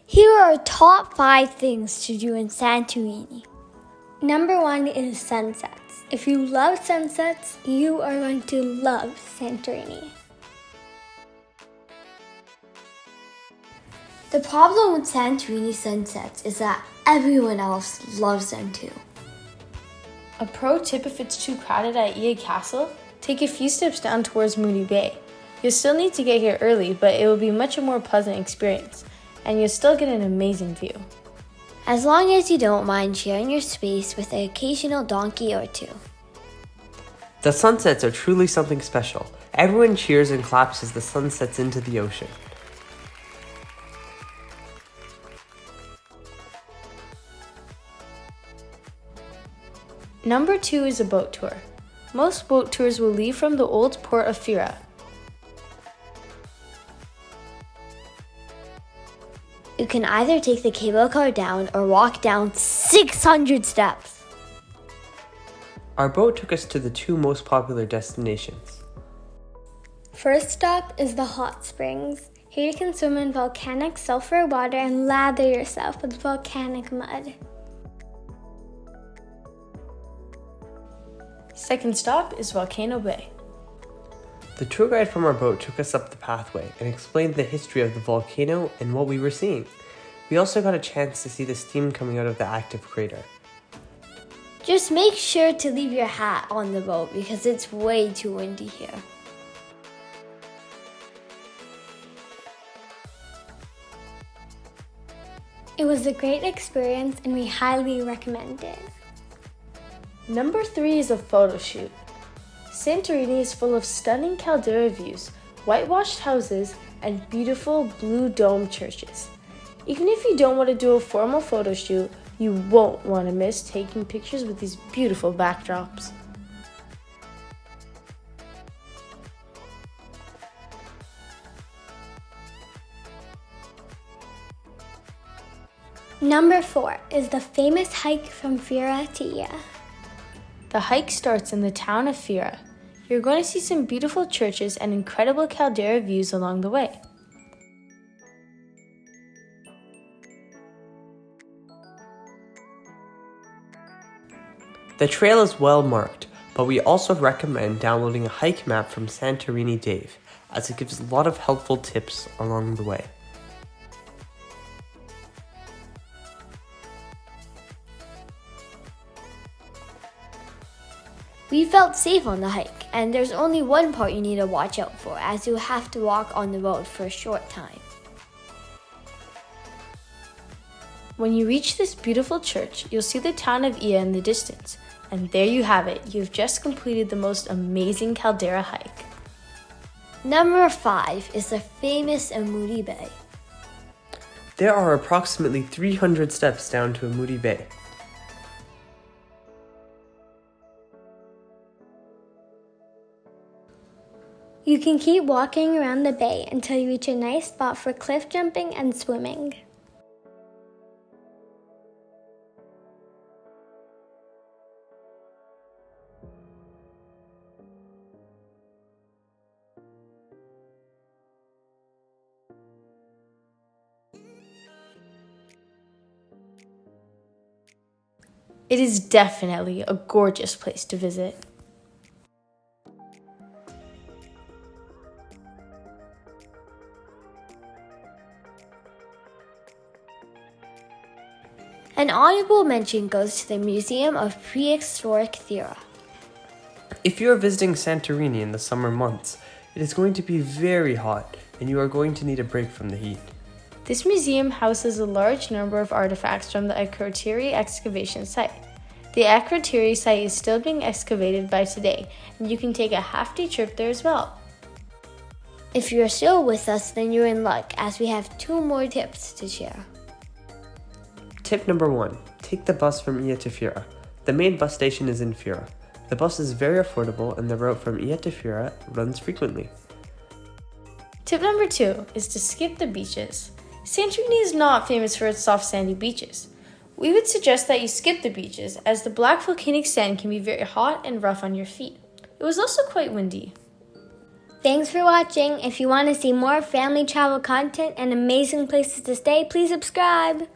Here are our top 5 things to do in Santorini. Number 1 is sunsets. If you love sunsets, you are going to love Santorini. The problem with Santorini sunsets is that everyone else loves them too. A pro tip if it's too crowded at Ia Castle, take a few steps down towards Ammoudi Bay. You'll still need to get here early, but it will be much more pleasant experience, and you'll still get an amazing view. As long as you don't mind sharing your space with an occasional donkey or two. The sunsets are truly something special. Everyone cheers and claps as the sun sets into the ocean. Number 2 is a boat tour. Most boat tours will leave from the old port of Fira. You can either take the cable car down or walk down 600 steps. Our boat took us to the 2 most popular destinations. First stop is the hot springs. Here you can swim in volcanic sulfur water and lather yourself with volcanic mud. Second stop is Volcano Bay. The tour guide from our boat took us up the pathway and explained the history of the volcano and what we were seeing. We also got a chance to see the steam coming out of the active crater. Just make sure to leave your hat on the boat because it's way too windy here. It was a great experience and we highly recommend it. Number 3 is a photo shoot. Santorini is full of stunning Caldera views, whitewashed houses, and beautiful blue dome churches. Even if you don't want to do a formal photo shoot, you won't want to miss taking pictures with these beautiful backdrops. Number 4 is the famous hike from Fira to Ia. The hike starts in the town of Fira. You're going to see some beautiful churches and incredible Caldera views along the way. The trail is well marked, but we also recommend downloading a hike map from Santorini Dave, as it gives a lot of helpful tips along the way. We felt safe on the hike, and there's only one part you need to watch out for, as you have to walk on the road for a short time. When you reach this beautiful church, you'll see the town of Ia in the distance. And there you have it, you've just completed the most amazing Caldera hike. Number 5 is the famous Ammoudi Bay. There are approximately 300 steps down to Ammoudi Bay. You can keep walking around the bay until you reach a nice spot for cliff jumping and swimming. It is definitely a gorgeous place to visit. An honorable mention goes to the Museum of Prehistoric Thera. If you are visiting Santorini in the summer months, it is going to be very hot and you are going to need a break from the heat. This museum houses a large number of artifacts from the Athens excavation site. The Athens site is still being excavated by today, and you can take a half-day trip there as well. If you're still with us, then you're in luck, as we have 2 more tips to share. Tip number 1. Take the bus from Ia to Fira. The main bus station is in Fira. The bus is very affordable and the route from Ia to Fira runs frequently. Tip number 2 is to skip the beaches. Santorini is not famous for its soft sandy beaches. We would suggest that you skip the beaches, as the black volcanic sand can be very hot and rough on your feet. It was also quite windy. Thanks for watching. If you want to see more family travel content and amazing places to stay, please subscribe.